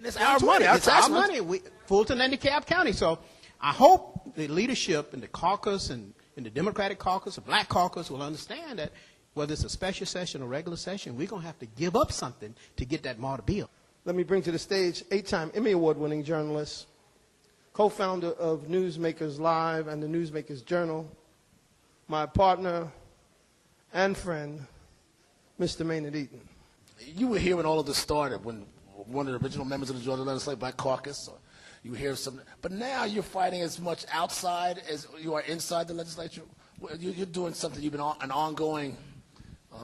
And it's our money. It's our money. Fulton and DeKalb County. So I hope the leadership in the caucus and in the Democratic caucus, the Black caucus, will understand that whether it's a special session or regular session, we're going to have to give up something to get that MARTA bill. Let me bring to the stage 8-time Emmy Award-winning journalist, co-founder of Newsmakers Live and the Newsmakers Journal, my partner and friend, Mr. Maynard Eaton. You were here when all of this started, when one of the original members of the Georgia Legislative Black Caucus, or you hear something. But now you're fighting as much outside as you are inside the legislature. You're doing something. You've been an ongoing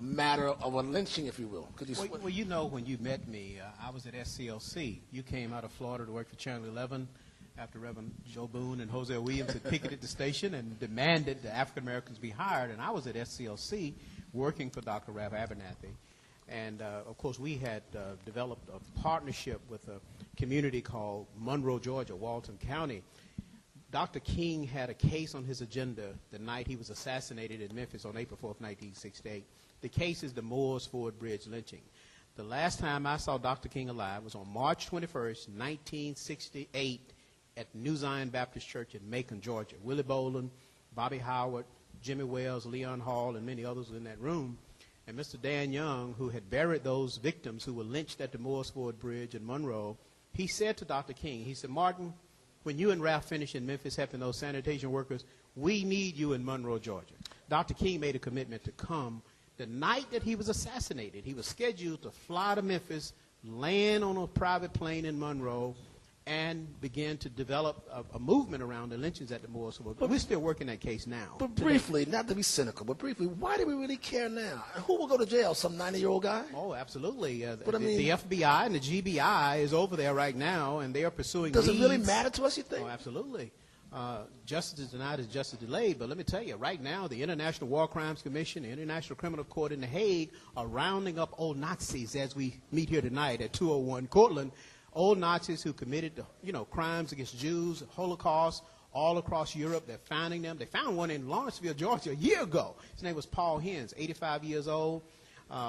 matter of a lynching, if you will. Could you well, you know, when you met me, I was at SCLC. You came out of Florida to work for Channel 11 after Reverend Joe Boone and Hosea Williams had picketed the station and demanded the African Americans be hired. And I was at SCLC working for Dr. Ralph Abernathy. And, of course, we had developed a partnership with a community called Monroe, Georgia, Walton County. Dr. King had a case on his agenda the night he was assassinated in Memphis on April 4th, 1968. The case is the Moores Ford Bridge lynching. The last time I saw Dr. King alive was on March 21st, 1968 at New Zion Baptist Church in Macon, Georgia. Willie Bolin, Bobby Howard, Jimmy Wells, Leon Hall, and many others were in that room. And Mr. Dan Young, who had buried those victims who were lynched at the Moores Ford Bridge in Monroe, he said to Dr. King, he said, Martin, when you and Ralph finish in Memphis helping those sanitation workers, we need you in Monroe, Georgia. Dr. King made a commitment to come. The night that he was assassinated, he was scheduled to fly to Memphis, land on a private plane in Monroe, and begin to develop a movement around the lynchings at the Moores Ford. But we're still working that case now. But briefly, not to be cynical, but briefly, why do we really care now? Who will go to jail? Some 90-year-old guy? Oh, absolutely. But I mean, the FBI and the GBI is over there right now, and they are pursuing Does leads. it really matter to us, you think? Oh, absolutely. Justice is denied is justice delayed. But let me tell you, right now, the International War Crimes Commission, the International Criminal Court in The Hague are rounding up old Nazis as we meet here tonight at 201 Cortland. Old Nazis who committed, crimes against Jews, Holocaust, all across Europe. They're finding them. They found one in Lawrenceville, Georgia, a year ago. His name was Paul Hens, 85 years old.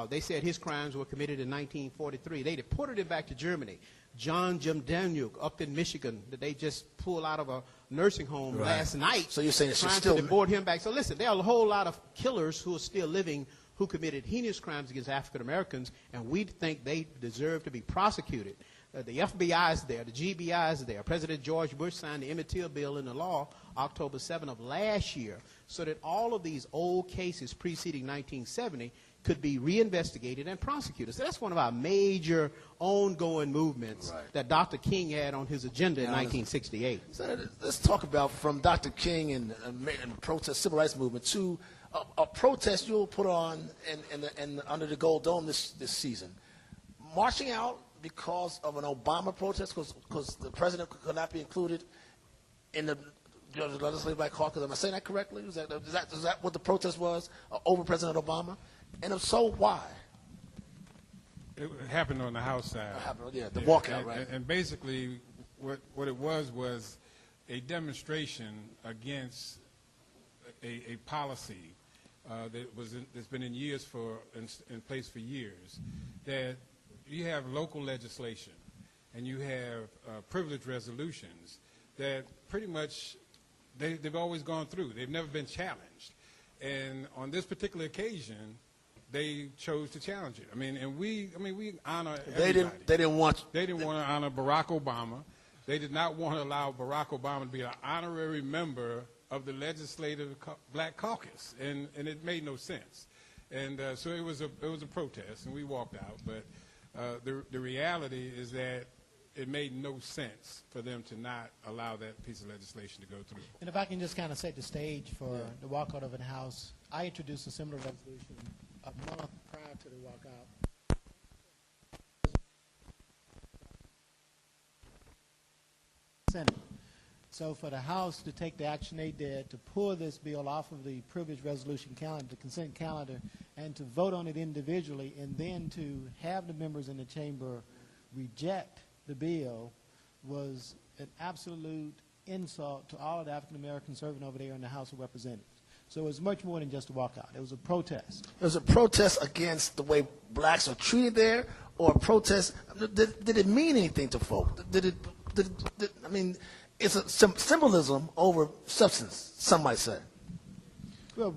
They said his crimes were committed in 1943. They deported him back to Germany. John Jim Daniel up in Michigan that they just pulled out of a nursing home last night. So you're saying it's trying still to deport him back. So listen, there are a whole lot of killers who are still living who committed heinous crimes against African Americans, and we think they deserve to be prosecuted. The FBI is there. The GBI is there. President George Bush signed the Emmett Till bill into law October 7 of last year so that all of these old cases preceding 1970 could be reinvestigated and prosecuted. So that's one of our major ongoing movements that Dr. King had on his agenda in 1968. Senator, let's talk about from Dr. King and protest, civil rights movement to a protest you'll put on under the Gold Dome this season. Marching out because of an Obama protest, because the president could not be included in the Legislative Black Caucus. Am I saying that correctly? Is that what the protest was, over President Obama? And if so, why? It happened on the House side. The walkout, right? And basically, what it was a demonstration against a policy that's been in place for years, that you have local legislation and you have privilege resolutions that pretty much they've always gone through. They've never been challenged. And on this particular occasion, they chose to challenge it. We honor everybody. They didn't want to honor Barack Obama. They did not want to allow Barack Obama to be an honorary member of the Legislative Black Caucus, and it made no sense. And so it was a protest, and we walked out. But the reality is that it made no sense for them to not allow that piece of legislation to go through. And if I can just kind of set the stage for the walkout of the House, I introduced a similar resolution a month prior to the walkout. Senate. So for the House to take the action they did to pull this bill off of the privilege resolution calendar, the consent calendar, and to vote on it individually, and then to have the members in the chamber reject the bill was an absolute insult to all of the African Americans serving over there in the House of Representatives. So it was much more than just a walkout. It was a protest. It was a protest against the way blacks are treated there, or a protest. Did it mean anything to folk? I mean, it's a symbolism over substance, some might say. Well,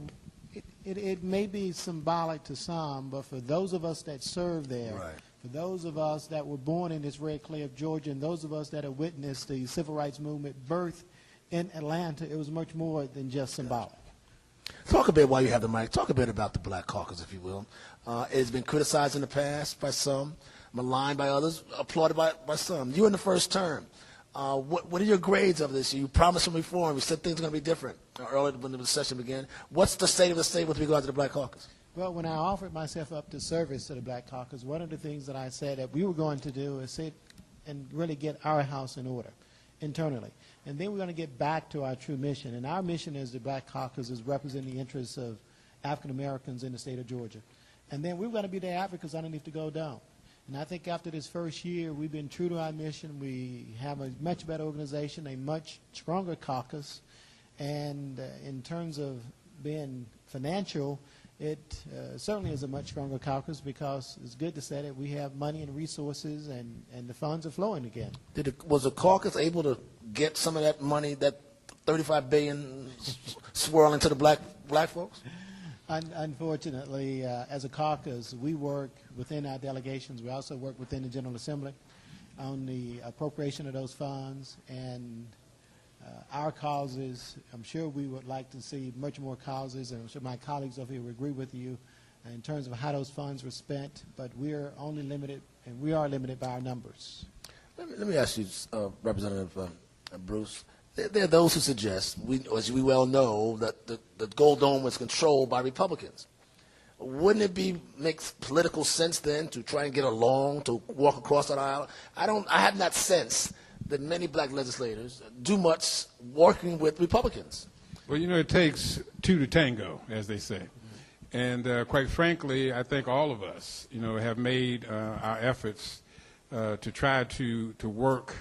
it may be symbolic to some, but for those of us that served there, Right. for those of us that were born in this red clay of Georgia, and those of us that have witnessed the civil rights movement birth in Atlanta, it was much more than just symbolic. Talk a bit while you have the mic. Talk a bit about the Black Caucus, if you will. It's been criticized in the past by some, maligned by others, applauded by some. You in the first term. What are your grades of this? You promised some reform. You said things are going to be different earlier when the session began. What's the state of the state with regard to the Black Caucus? Well, when I offered myself up to service to the Black Caucus, one of the things that I said that we were going to do is sit and really get our house in order internally. And then we're going to get back to our true mission. And our mission as the Black Caucus is representing the interests of African Americans in the state of Georgia. And then we're going to be their advocates underneath the Gold Dome. And I think after this first year, we've been true to our mission. We have a much better organization, a much stronger caucus. And in terms of being financial, it certainly is a much stronger caucus because it's good to say that we have money and resources and the funds are flowing again. Was the caucus able to get some of that money, that $35 billion, swirl into the black folks? Unfortunately, as a caucus, we work within our delegations. We also work within the General Assembly on the appropriation of those funds. And our causes, I'm sure we would like to see much more causes, and I'm sure my colleagues over here would agree with you in terms of how those funds were spent, but we're only limited, and we are limited by our numbers. Let me ask you, Representative Bruce. There are those who suggest, as we well know, that the Gold Dome was controlled by Republicans. Wouldn't it make political sense then to try and get along, to walk across that aisle? I have not sensed that many black legislators do much working with Republicans. Well, it takes two to tango, as they say. And quite frankly, I think all of us, have made our efforts to try to work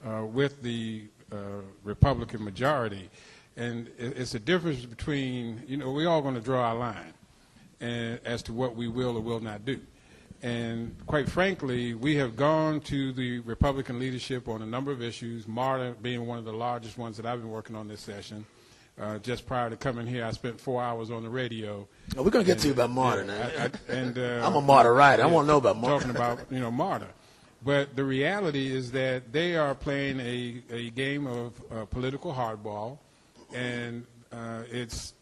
with the Republican majority. And it's a difference between, we're all going to draw our line as to what we will or will not do. And quite frankly, we have gone to the Republican leadership on a number of issues, MARTA being one of the largest ones that I've been working on this session. Just prior to coming here, I spent 4 hours on the radio. Oh, we're going to get to you about MARTA now. I'm a MARTA writer. I want to know about MARTA. Talking about, MARTA. But the reality is that they are playing a game of political hardball. And it's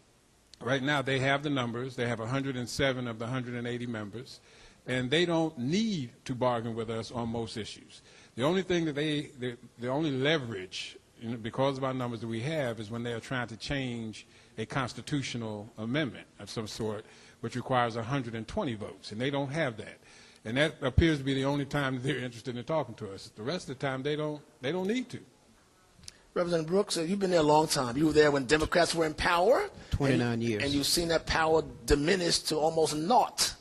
right now they have the numbers. They have 107 of the 180 members. And they don't need to bargain with us on most issues. The only thing that the only leverage, because of our numbers that we have, is when they are trying to change a constitutional amendment of some sort, which requires 120 votes, and they don't have that. And that appears to be the only time that they're interested in talking to us. The rest of the time, they don't need to. Representative Brooks, you've been there a long time. You were there when Democrats were in power. 29 years. And you've seen that power diminish to almost naught.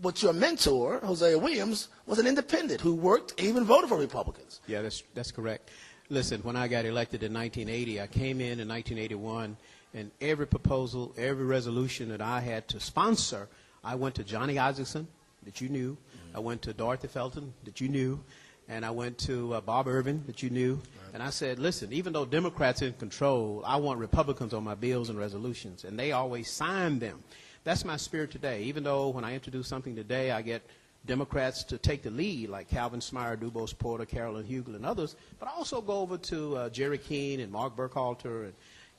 But your mentor, Hosea Williams, was an independent who worked, even voted for Republicans. Yeah, that's correct. Listen, when I got elected in 1980, I came in 1981, and every proposal, every resolution that I had to sponsor, I went to Johnny Isaacson, that you knew. I went to Dorothy Felton, that you knew. And I went to Bob Irvin, that you knew. Right. And I said, listen, even though Democrats are in control, I want Republicans on my bills and resolutions. And they always signed them. That's my spirit today. Even though when I introduce something today, I get Democrats to take the lead, like Calvin Smyer, Dubose Porter, Carolyn Hugel, and others. But I also go over to Jerry Keene and Mark Burkhalter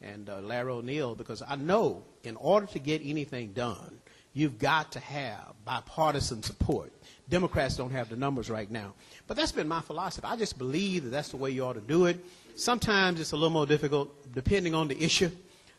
and Larry O'Neill, because I know in order to get anything done, you've got to have bipartisan support. Democrats don't have the numbers right now. But that's been my philosophy. I just believe that that's the way you ought to do it. Sometimes it's a little more difficult depending on the issue.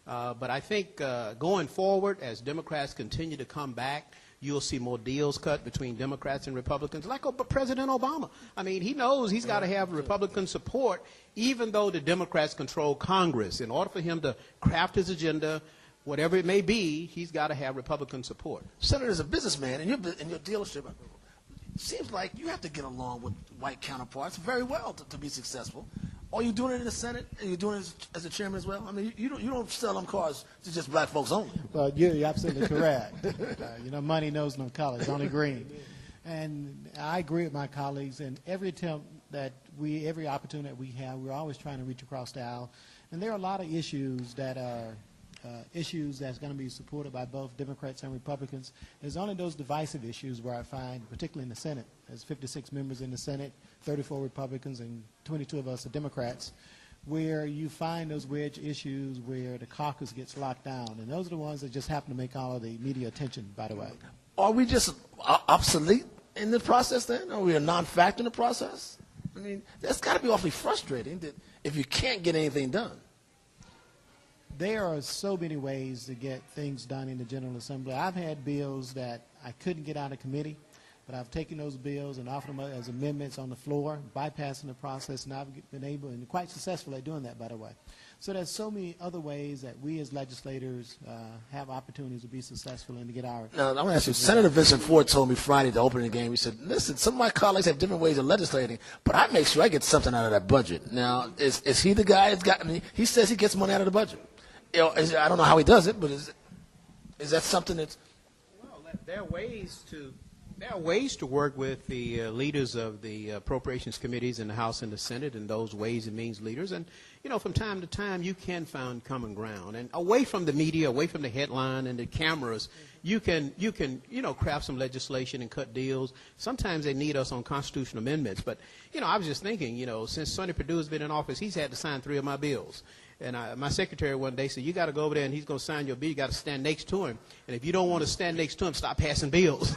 But I think going forward, as Democrats continue to come back, you'll see more deals cut between Democrats and Republicans, like President Obama. I mean, he knows he's got to have Republican support, even though the Democrats control Congress. In order for him to craft his agenda, whatever it may be, he's got to have Republican support. Senator, as a businessman, in your dealership, it seems like you have to get along with white counterparts very well to be successful. Are you doing it in the Senate? Are you doing it as a chairman as well? I mean, you don't sell them cars to just black folks only. Well, you're absolutely correct. Money knows no colors, only green. And I agree with my colleagues. And every attempt every opportunity that we have, we're always trying to reach across the aisle. And there are a lot of issues that are issues that's going to be supported by both Democrats and Republicans. There's only those divisive issues where I find, particularly in the Senate, there's 56 members in the Senate, 34 Republicans, and 22 of us are Democrats, where you find those wedge issues where the caucus gets locked down. And those are the ones that just happen to make all of the media attention, by the way. Are we just obsolete in the process then? Are we a non-factor in the process? I mean, that's got to be awfully frustrating that if you can't get anything done. There are so many ways to get things done in the General Assembly. I've had bills that I couldn't get out of committee, but I've taken those bills and offered them as amendments on the floor, bypassing the process, and I've been able, and quite successful at doing that, by the way. So there's so many other ways that we as legislators have opportunities to be successful and to get our... Now, I'm going to ask you, Senator Vincent Ford told me Friday at the opening of the game, he said, listen, some of my colleagues have different ways of legislating, but I make sure I get something out of that budget. Now, is he the guy that's got, I mean, he says he gets money out of the budget. I don't know how he does it, but is that something that's... Well, there are ways to work with the leaders of the appropriations committees in the House and the Senate, and those ways and means leaders. And from time to time, you can find common ground. And away from the media, away from the headline and the cameras, you can craft some legislation and cut deals. Sometimes they need us on constitutional amendments. But I was just thinking, since Sonny Perdue has been in office, he's had to sign 3 of my bills. And my secretary one day said, you got to go over there and he's going to sign your bill. You got to stand next to him. And if you don't want to stand next to him, stop passing bills.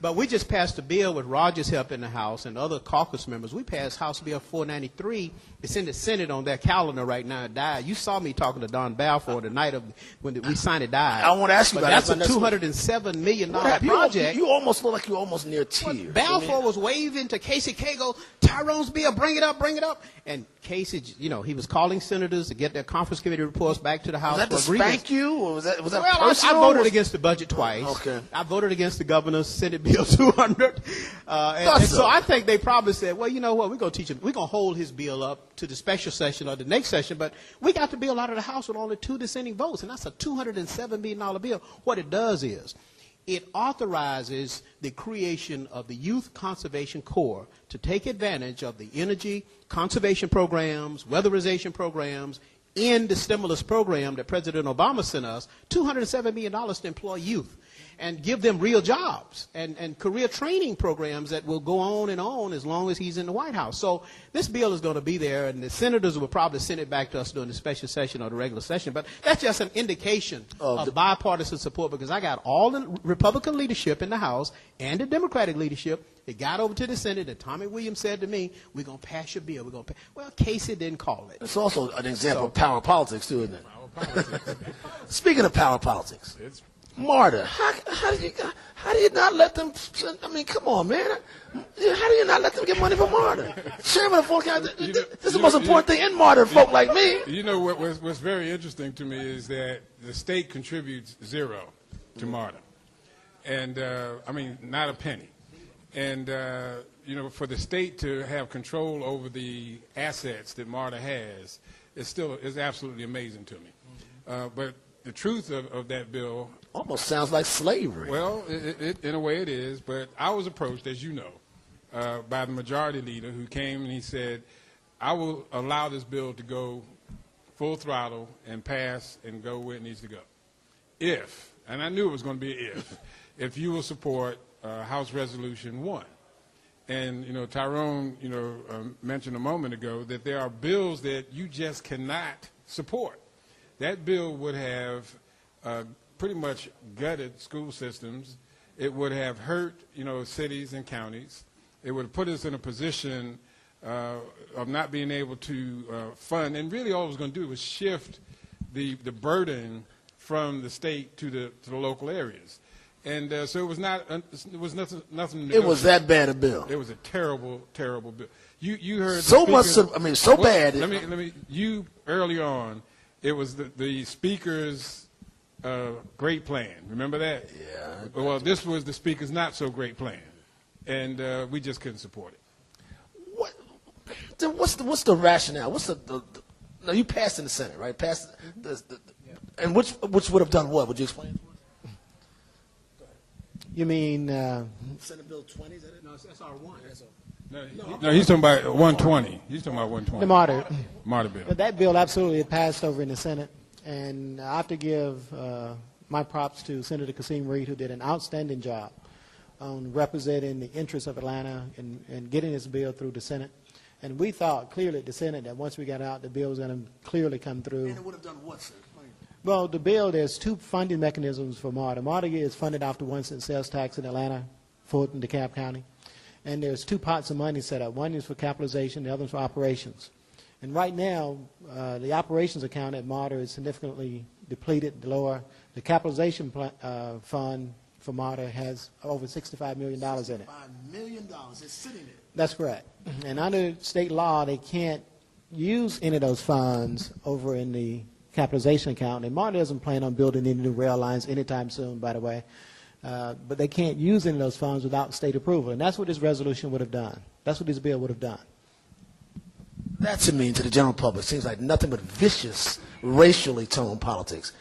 But we just passed a bill with Roger's help in the House and other caucus members. We passed House Bill 493. It's in the Senate on their calendar right now. It died. You saw me talking to Don Balfour the night of when we signed it. Died. I want to ask you about that. That's a $207 million project. You almost look like you're almost near tears. Balfour was waving to Casey Cagle, Tyrone's bill, bring it up, bring it up. And Casey, he was calling senators to get their conference committee reports back to the House. Was that to spank you, or was that well, personal? I voted against the budget twice. Okay. I voted against the governor's Senate Bill 200. And so I think they probably said, well, you know what, we're going to teach him. We're going to hold his bill up to the special session or the next session, but we got the bill out of the House with only 2 dissenting votes, and that's a $207 million bill. What it does is it authorizes the creation of the Youth Conservation Corps to take advantage of the energy conservation programs, weatherization programs, in the stimulus program that President Obama sent us, $207 million to employ youth and give them real jobs and career training programs that will go on as long as he's in the White House. So this bill is going to be there, and the senators will probably send it back to us during the special session or the regular session. But that's just an indication of bipartisan support, because I got all the Republican leadership in the House and the Democratic leadership. It got over to the Senate, and Tommy Williams said to me, we're going to pass your bill. We're going to pass. Well, Casey didn't call it. It's also an example of power politics, too, isn't it? Power politics. Speaking of power politics, MARTA, how do you not let them, I mean, come on, man. How do you not let them get money for MARTA? Chairman of Fort County, this is the most important thing in MARTA, folk like me. You know, what's very interesting to me is that the state contributes 0 to MARTA. And, I mean, not a penny. And, for the state to have control over the assets that MARTA has is absolutely amazing to me. But the truth of that bill almost sounds like slavery. Well, in a way it is, but I was approached, as you know, by the majority leader who came and he said, I will allow this bill to go full throttle and pass and go where it needs to go. If, and I knew it was going to be an if you will support House Resolution 1. And, Tyrone, mentioned a moment ago that there are bills that you just cannot support. That bill would have pretty much gutted school systems. It would have hurt, cities and counties. It would put us in a position of not being able to fund. And really all it was going to do was shift the burden from the state to the local areas. And so it was nothing. It was that bad a bill. It was a terrible, terrible bill. You heard so much. So bad. Let me. You early on, it was the speaker's great plan. Remember that? Yeah. Well, this was the speaker's not so great plan, and we just couldn't support it. Then what's the rationale? What's no, you passed in the Senate, right? Passed and which would have done what? Would you explain it for us? You mean Senate Bill 20, is that it? No, it's SR1. No, he's talking about 120. He's talking about 120. the martyr? Martyr bill. But that bill absolutely passed over in the Senate, and I have to give my props to Senator Kasim Reed, who did an outstanding job on representing the interests of Atlanta and getting this bill through the Senate. And we thought clearly at the Senate that once we got out, the bill was going to clearly come through. And it would have done what, sir? Explain. Well, the bill, there's two funding mechanisms for MARTA. MARTA is funded off the 1 cent sales tax in Atlanta, Fulton, DeKalb County. And there's two pots of money set up. One is for capitalization, the other is for operations. And right now, the operations account at MARTA is significantly depleted, lower. The capitalization fund for MARTA has over $65 million in it. $5 million is sitting there. That's correct. And under state law, they can't use any of those funds over in the capitalization account. And MARTA doesn't plan on building any new rail lines anytime soon, by the way. But they can't use any of those funds without state approval. And that's what this resolution would have done. That's what this bill would have done. That to me, to the general public, seems like nothing but vicious, racially toned politics.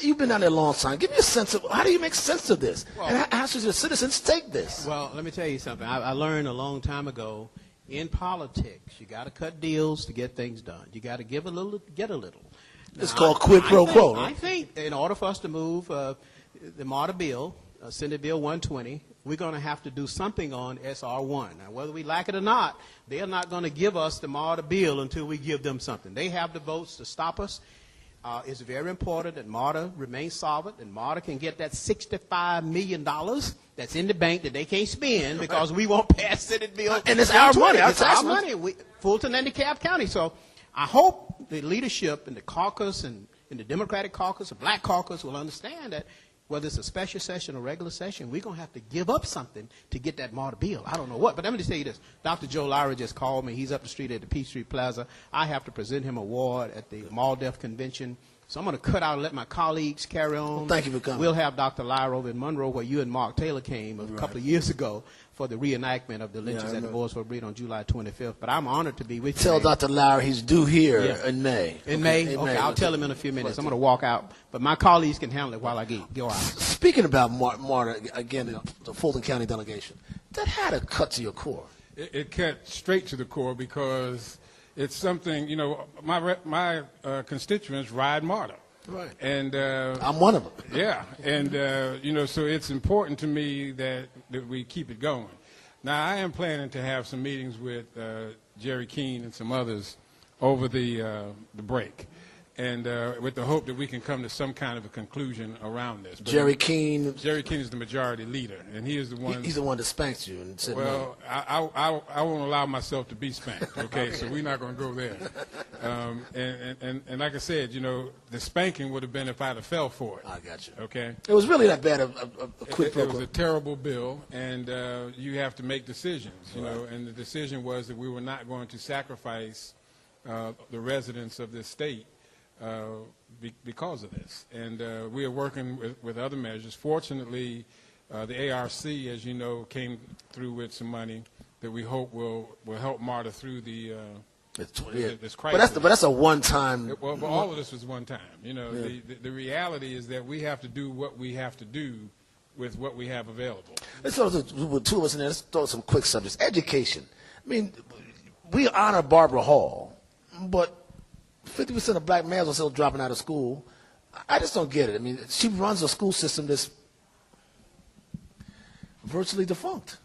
You've been down there a long time. Give me a sense of, how do you make sense of this? Well, and how should the citizens take this? Well, let me tell you something. I learned a long time ago, in politics, you got to cut deals to get things done. You got to give a little, get a little. It's called quid pro quo, right? I think in order for us to move the MARTA bill, Senate Bill 120, we're going to have to do something on SR1. Now, whether we like it or not, they're not going to give us the MARTA bill until we give them something. They have the votes to stop us. It's very important that MARTA remains solvent, and MARTA can get that $65 million that's in the bank that they can't spend because we won't pass Senate Bill. And it's our money. It's our money. Fulton and DeKalb County. So I hope the leadership in the caucus and in the Democratic caucus, the Black caucus, will understand that whether it's a special session or regular session, we're going to have to give up something to get that MARTA bill. I don't know what, but let me just tell you this. Dr. Joe Lyra just called me. He's up the street at the Peachtree Plaza. I have to present him an award at the MALDEF convention. So I'm going to cut out and let my colleagues carry on. Well, thank you for coming. We'll have Dr. Lyra over in Monroe, where you and Mark Taylor came a couple of years ago for the reenactment of the lynchings at the Boysville Breed on July 25th. But I'm honored to be with you. Tell Dr. Lyra he's due here in May. In May? Okay, I'll tell him in a few minutes. I'm going to walk out. But my colleagues can handle it while I go out. Speaking about MARTA, again, the Fulton County delegation, that had a cut to your core. It cut straight to the core because it's something, my constituents ride MARTA. Right. And I'm one of them. Yeah. And, so it's important to me that we keep it going. Now, I am planning to have some meetings with Jerry Keene and some others over the break, and with the hope that we can come to some kind of a conclusion around this. But Jerry Keene is the majority leader, and he is the one. He's the one that spanks you and said well, no. I won't allow myself to be spanked. Okay, so we're not going to go there. And like I said, the spanking would have been if I'd have fell for it. I got you. Okay. It was really that bad. A quid pro It was quo. a terrible bill, and you have to make decisions. And the decision was that we were not going to sacrifice the residents of this state because of this. And we are working with other measures. Fortunately, the ARC, as you know, came through with some money that we hope will help MARTA through this crisis. But that's a one-time. But all of this was one time. The reality is that we have to do what we have to do with what we have available. Let's throw with two of us in there. Let's throw some quick subjects. Education. I mean, we honor Barbara Hall, but 50% of black males are still dropping out of school. I just don't get it. I mean, she runs a school system that's virtually defunct.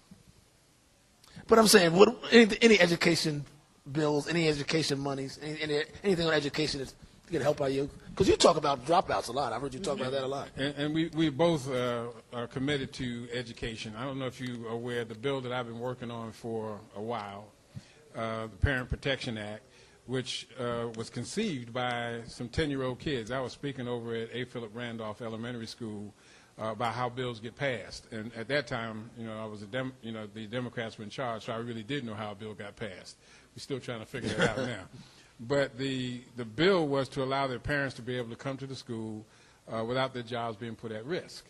But I'm saying, any education bills, any education monies, anything on education that's going to help out you? Because you talk about dropouts a lot. I've heard you talk about that a lot. And we both are committed to education. I don't know if you are aware, the bill that I've been working on for a while, the Parent Protection Act, which was conceived by some 10-year-old kids. I was speaking over at A. Philip Randolph Elementary School about how bills get passed. And at that time, I was the Democrats were in charge, so I really did know how a bill got passed. We're still trying to figure that out now. But the bill was to allow their parents to be able to come to the school without their jobs being put at risk.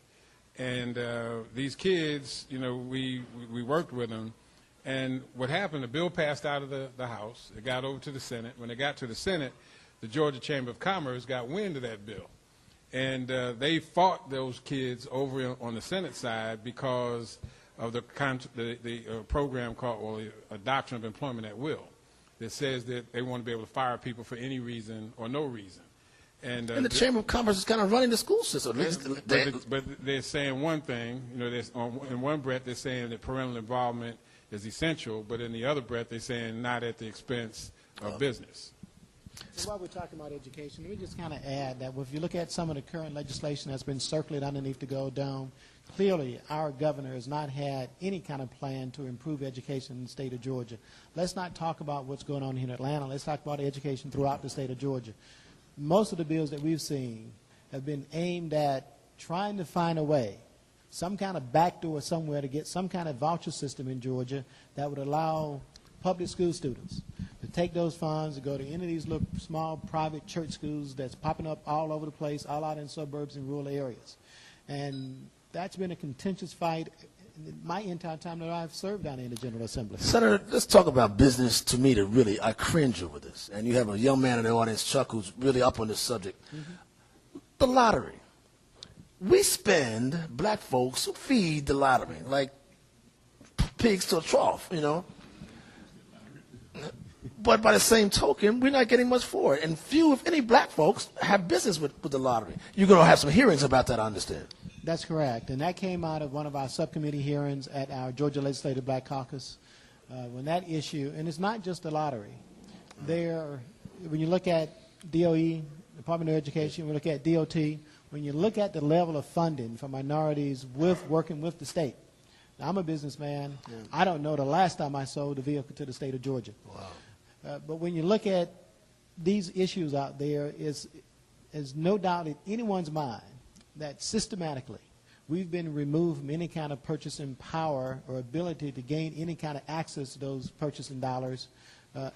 And these kids, we worked with them, And what happened, the bill passed out of the House. It got over to the Senate. When it got to the Senate, the Georgia Chamber of Commerce got wind of that bill. And they fought those kids over on the Senate side because of the program called, well, a doctrine of employment at will, that says that they want to be able to fire people for any reason or no reason. And the Chamber of Commerce is kind of running the school system. But they're saying one thing, you know, in one breath they're saying that parental involvement is essential, but in the other breath they're saying not at the expense of business. So while we're talking about education, let me just kind of add that if you look at some of the current legislation that's been circulated underneath the Gold Dome, clearly our governor has not had any kind of plan to improve education in the state of Georgia. Let's not talk about what's going on here in Atlanta. Let's talk about education throughout the state of Georgia. Most of the bills that we've seen have been aimed at trying to find a way, some kind of backdoor somewhere to get some kind of voucher system in Georgia that would allow public school students to take those funds to go to any of these little small private church schools that's popping up all over the place, all out in suburbs and rural areas. And that's been a contentious fight my entire time that I've served down in the General Assembly. Senator, let's talk about business. To me, I cringe over this. And you have a young man in the audience, Chuck, who's really up on this subject. Mm-hmm. The lottery. We spend, black folks who feed the lottery like pigs to a trough, you know. But by the same token, we're not getting much for it. And few, if any, black folks have business with the lottery. You're going to have some hearings about that, I understand. That's correct. And that came out of one of our subcommittee hearings at our Georgia Legislative Black Caucus. When that issue, and it's not just the lottery. When you look at DOE, Department of Education, when you look at DOT, when you look at the level of funding for minorities working with the state. Now, I'm a businessman. Yeah. I don't know the last time I sold a vehicle to the state of Georgia. Wow. But when you look at these issues out there, is no doubt in anyone's mind that systematically we've been removed from any kind of purchasing power or ability to gain any kind of access to those purchasing dollars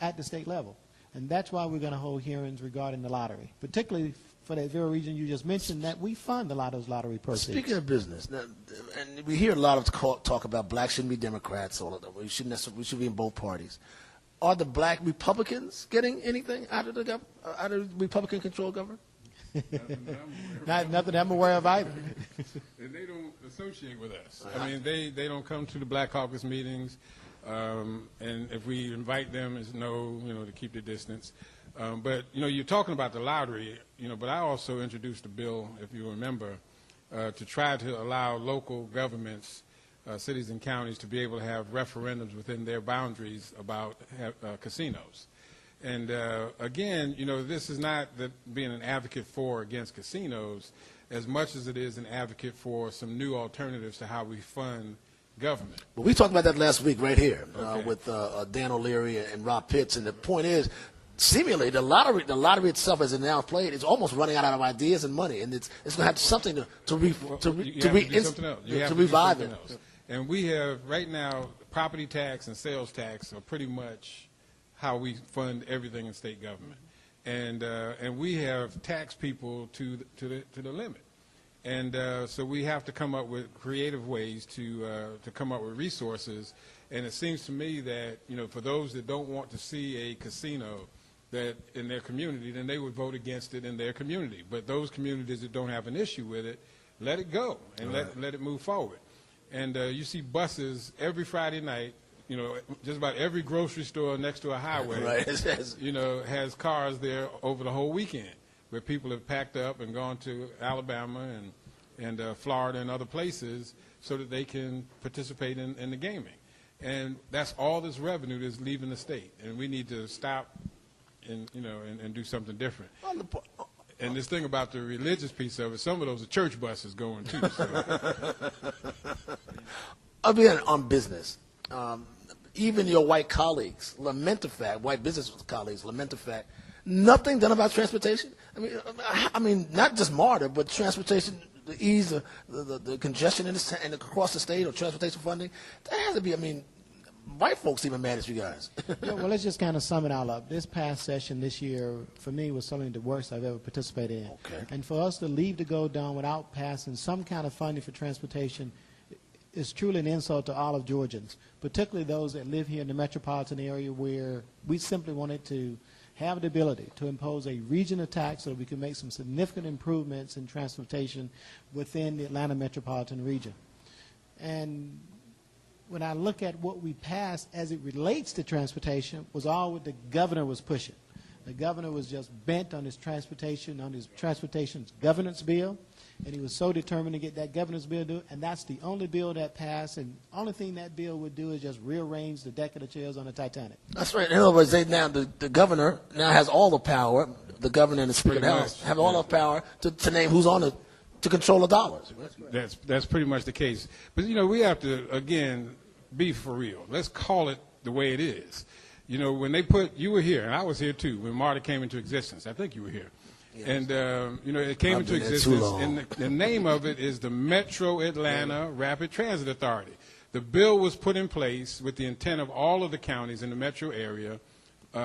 at the state level. And that's why we're going to hold hearings regarding the lottery, particularly for that very reason you just mentioned, that we fund a lot of those lottery proceeds. Speaking of business, now, and we hear a lot of talk about blacks shouldn't be Democrats, all of them. We should be in both parties. Are the black Republicans getting anything out of the Republican-controlled government? Nothing I'm aware of either. And they don't associate with us. I mean, they don't come to the Black Caucus meetings, and if we invite them, it's no, to keep the distance. But, you're talking about the lottery, but I also introduced a bill, if you remember, to try to allow local governments, cities and counties, to be able to have referendums within their boundaries about casinos. And, again, this is not being an advocate for or against casinos as much as it is an advocate for some new alternatives to how we fund government. Well, we talked about that last week right here with Dan O'Leary and Rob Pitts, and the point is, seemingly the lottery itself, as it now played, is almost running out of ideas and money, and it's going to have something to revive it. And we have right now property tax and sales tax are pretty much how we fund everything in state government, and we have taxed people to the limit, and so we have to come up with creative ways to come up with resources. And it seems to me that for those that don't want to see a casino that in their community, then they would vote against it in their community. But those communities that don't have an issue with it, let it go and let it move forward. And you see buses every Friday night. Just about every grocery store next to a highway, has cars there over the whole weekend, where people have packed up and gone to Alabama and Florida and other places so that they can participate in the gaming. And that's all this revenue that's leaving the state, and we need to stop and do something different. And this thing about the religious piece of it, some of those are church buses going too. So. I'll be on business. Even your white colleagues lament the fact, white business colleagues lament the fact, nothing done about transportation. I mean, not just MARTA, but transportation, the ease of the congestion and across the state, or transportation funding. That has to be. White folks even mad at you guys. Well, let's just kind of sum it all up. This past session this year, for me, was certainly the worst I've ever participated in. Okay. And for us to leave the Gold Dome without passing some kind of funding for transportation is truly an insult to all of Georgians, particularly those that live here in the metropolitan area, where we simply wanted to have the ability to impose a regional tax so that we can make some significant improvements in transportation within the Atlanta metropolitan region. And when I look at what we passed as it relates to transportation, was all what the governor was pushing. The governor was just bent on his transportation governance bill, and he was so determined to get that governance bill done, and that's the only bill that passed, and the only thing that bill would do is just rearrange the deck of the chairs on the Titanic. That's right. In other words, the governor now has all the power, the governor and the Speaker of the House have all the power to name who's on to control the dollars. That's pretty much the case. But, we have to, again, be for real. Let's call it the way it is. When you were here, and I was here too, when MARTA came into existence. I think you were here. Yes. And, it came into existence, and the name of it is the Metro Atlanta Rapid Transit Authority. The bill was put in place with the intent of all of the counties in the metro area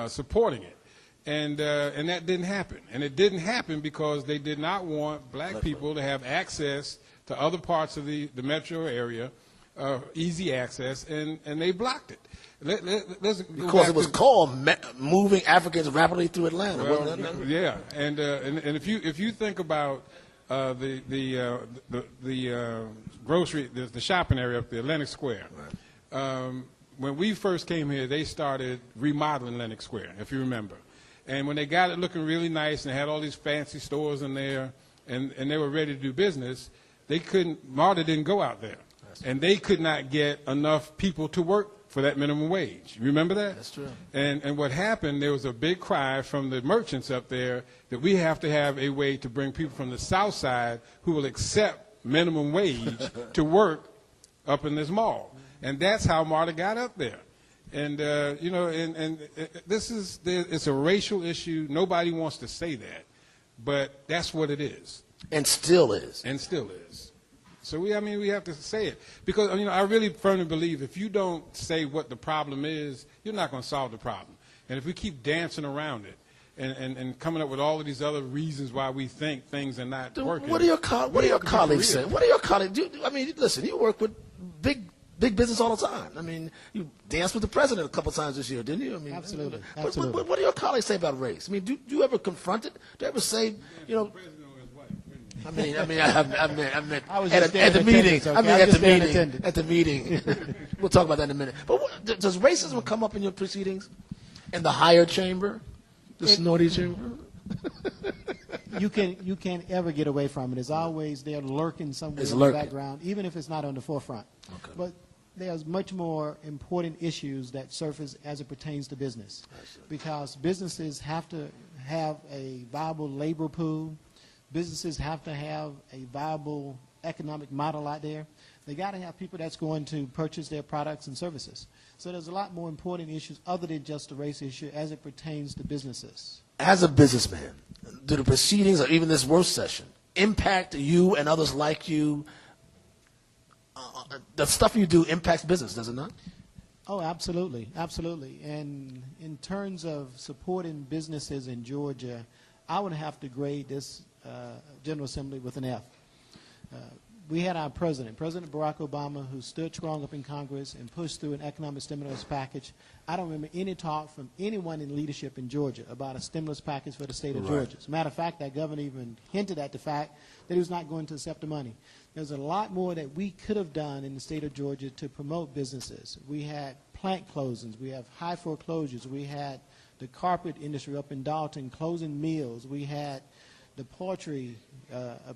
supporting it. And that didn't happen. And it didn't happen because they did not want black people to have access to other parts of the metro area, easy access, and they blocked it. Because it was called moving Africans rapidly through Atlanta. Well, yeah, and if you think about the grocery, the shopping area up there, Lenox Square. Right. When we first came here, they started remodeling Lenox Square, if you remember. And when they got it looking really nice and they had all these fancy stores in there, and they were ready to do business, MARTA didn't go out there. And they could not get enough people to work for that minimum wage. You remember that? That's true. And what happened, there was a big cry from the merchants up there that we have to have a way to bring people from the south side who will accept minimum wage to work up in this mall. And that's how MARTA got up there. And, it's a racial issue. Nobody wants to say that. But that's what it is. And still is. And still is. So we have to say it. Because, I really firmly believe if you don't say what the problem is, you're not going to solve the problem. And if we keep dancing around it and coming up with all of these other reasons why we think things are not working. What do your colleagues say? What do your colleagues do? Listen, you work with big business all the time. You danced with the president a couple times this year, didn't you? Absolutely. What do your colleagues say about race? Do you ever confront it? Do you ever say, I meant at the meeting. At the meeting. We'll talk about that in a minute. But does racism come up in your proceedings? In the higher chamber? The snorty chamber? You can't ever get away from it. It's always there lurking somewhere in the background, even if it's not on the forefront. Okay. But there's much more important issues that surface as it pertains to business. Because businesses have to have a viable labor pool. Businesses have to have a viable economic model out there. They got to have people that's going to purchase their products and services. So there's a lot more important issues other than just the race issue as it pertains to businesses. As a businessman, do the proceedings or even this work session impact you and others like you? The stuff you do impacts business, does it not? Oh, absolutely, absolutely. And in terms of supporting businesses in Georgia, I would have to grade this General Assembly with an F. We had our President Barack Obama, who stood strong up in Congress and pushed through an economic stimulus package. I don't remember any talk from anyone in leadership in Georgia about a stimulus package for the state of Georgia. As a matter of fact, that governor even hinted at the fact that he was not going to accept the money. There's a lot more that we could have done in the state of Georgia to promote businesses. We had plant closings. We have high foreclosures. We had the carpet industry up in Dalton closing mills. We had the poultry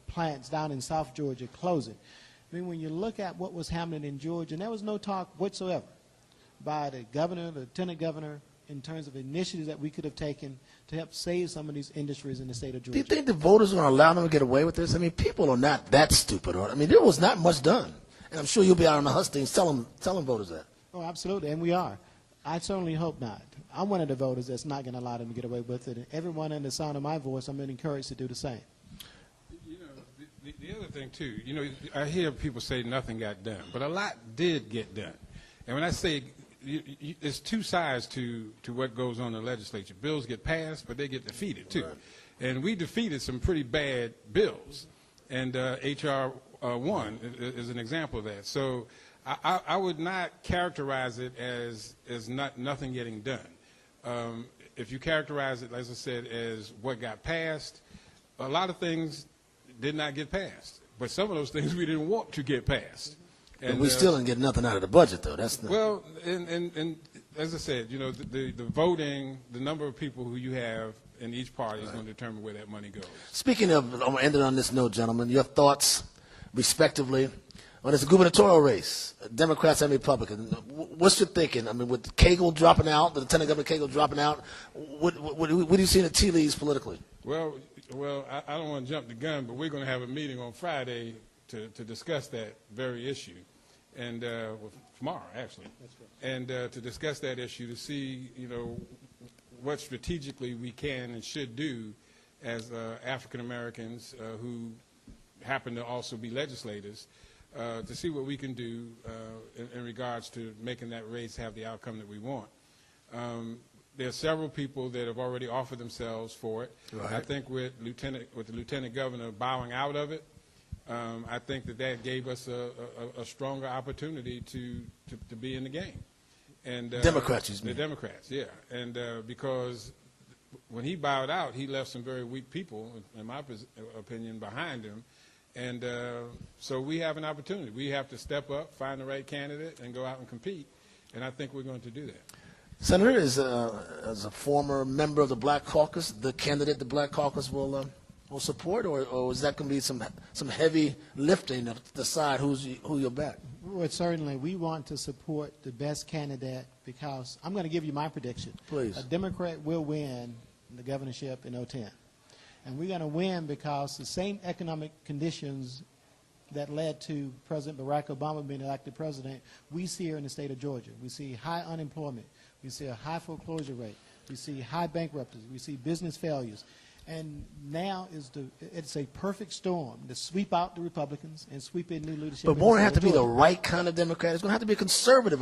plants down in South Georgia closing. When you look at what was happening in Georgia, and there was no talk whatsoever by the governor, the lieutenant governor, in terms of initiatives that we could have taken to help save some of these industries in the state of Georgia. Do you think the voters are going to allow them to get away with this? People are not that stupid. There was not much done. And I'm sure you'll be out on the hustings telling voters that. Oh, absolutely, and we are. I certainly hope not. I'm one of the voters that's not going to allow them to get away with it. And everyone in the sound of my voice, I'm encouraged to do the same. The other thing, too, I hear people say nothing got done, but a lot did get done. And when I say there's two sides to what goes on in the legislature. Bills get passed, but they get defeated, too. Right. And we defeated some pretty bad bills. And H.R. 1 is an example of that. So I would not characterize it as nothing getting done. If you characterize it, as I said, as what got passed, a lot of things did not get passed. But some of those things we didn't want to get passed. And we still didn't get nothing out of the budget, though. That's the... Well, and as I said, you know, the voting, the number of people who you have in each party is going to determine where that money goes. Speaking of, I'm going to end it on this note, gentlemen. Your thoughts, respectively, on this gubernatorial race, Democrats and Republicans. What's your thinking? I mean, with Cagle dropping out, the Lieutenant Governor Cagle dropping out, what do you see in the tea leaves politically? Well, I don't want to jump the gun, but we're going to have a meeting on Friday to discuss that very issue, and tomorrow actually, and to discuss that issue to see, you know, what strategically we can and should do as African Americans who happen to also be legislators, to see what we can do in regards to making that race have the outcome that we want. There are several people that have already offered themselves for it. Right. I think with the Lieutenant Governor bowing out of it, I think that gave us a stronger opportunity to be in the game. And Democrats, you mean? The Democrats, yeah. And because when he bowed out, he left some very weak people, in my opinion, behind him. And so we have an opportunity. We have to step up, find the right candidate, and go out and compete. And I think we're going to do that. Senator, as a former member of the Black Caucus, the candidate the Black Caucus will support, or is that going to be some heavy lifting to decide who you'll back? Well, certainly, we want to support the best candidate because I'm going to give you my prediction. Please. A Democrat will win the governorship in 2010. And we're going to win because the same economic conditions that led to President Barack Obama being elected president, we see here in the state of Georgia. We see high unemployment. We see a high foreclosure rate. We see high bankruptcies. We see business failures. And now it's a perfect storm to sweep out the Republicans and sweep in new leadership. But won't it have to be the right kind of Democrat? It's going to have to be a conservative,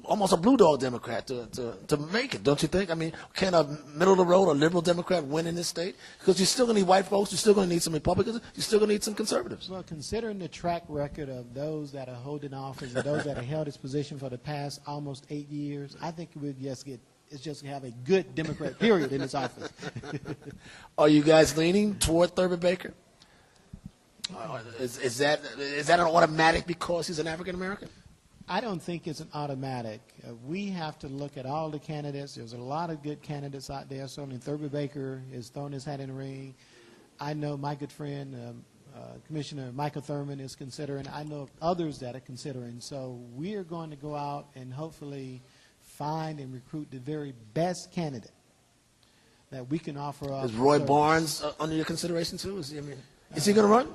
almost a blue dog Democrat to make it, don't you think? I mean, can a middle-of-the-road or liberal Democrat win in this state? Because you're still going to need white folks. You're still going to need some Republicans. You're still going to need some conservatives. Well, considering the track record of those that are holding office and those that have held this position for the past almost 8 years, I think we'd just have a good Democrat period in this office. Are you guys leaning toward Thurman Baker? Is that an automatic because he's an African American? I don't think it's an automatic. We have to look at all the candidates. There's a lot of good candidates out there. Certainly Thurman Baker is throwing his hat in the ring. I know my good friend, Commissioner Michael Thurman, is considering. I know others that are considering. So we are going to go out and hopefully find and recruit the very best candidate that we can offer up. Is Roy Barnes under your consideration too? Is he going to run?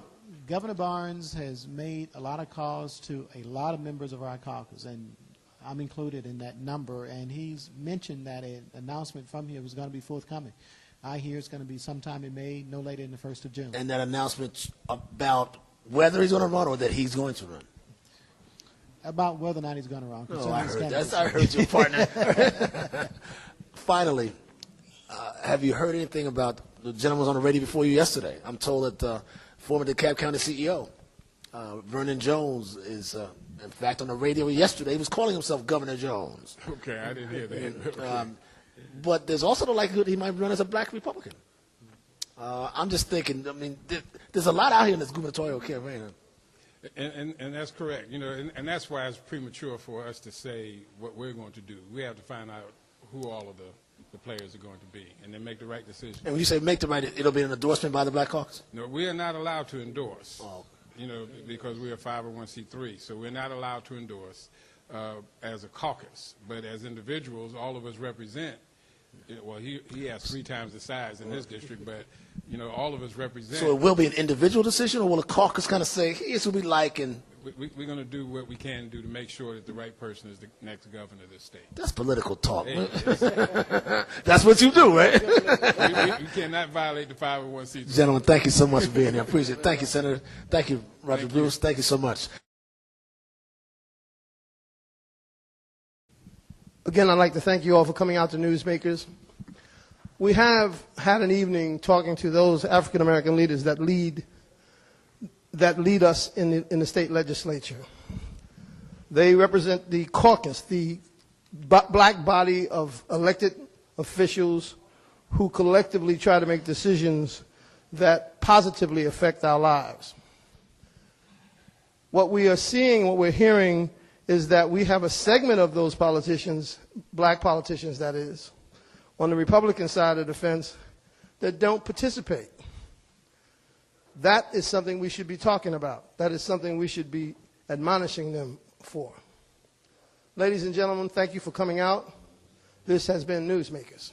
Governor Barnes has made a lot of calls to a lot of members of our caucus, and I'm included in that number, and he's mentioned that an announcement from him is going to be forthcoming. I hear it's going to be sometime in May, no later than the 1st of June. And that announcement about whether he's going to run or that he's going to run? About whether or not he's going to run. Oh, I heard that. I heard you, partner. Finally, have you heard anything about the gentleman was on the radio before you yesterday? I'm told that former DeKalb County CEO Vernon Jones is, in fact, on the radio yesterday. He was calling himself Governor Jones. Okay, I didn't hear that. But there's also the likelihood he might run as a black Republican. I'm just thinking, I mean, there's a lot out here in this gubernatorial campaign. And that's correct, you know, and that's why it's premature for us to say what we're going to do. We have to find out who all of the players are going to be, and then make the right decision. And when you say make the right, it'll be an endorsement by the Black Caucus? No, we are not allowed to endorse, you know, because we are 501c3, so we're not allowed to endorse as a caucus. But as individuals, all of us represent, well, he has 3 times the size in his district, but, you know, all of us represent. So it will be an individual decision, or will a caucus kind of say, here's who we like, and we're going to do what we can do to make sure that the right person is the next governor of this state. That's political talk. That's what you do, right? we cannot violate the 501c3. Gentlemen, thank you so much for being here. I appreciate it. Thank you, Senator. Thank you, Roger Bruce. Thank you so much. Again, I'd like to thank you all for coming out to Newsmakers. We have had an evening talking to those African American leaders that lead us in the state legislature. They represent the caucus, the black body of elected officials who collectively try to make decisions that positively affect our lives. What we are seeing, what we're hearing, is that we have a segment of those politicians, black politicians that is, on the Republican side of the fence that don't participate. That is something we should be talking about. That is something we should be admonishing them for. Ladies and gentlemen, thank you for coming out. This has been Newsmakers.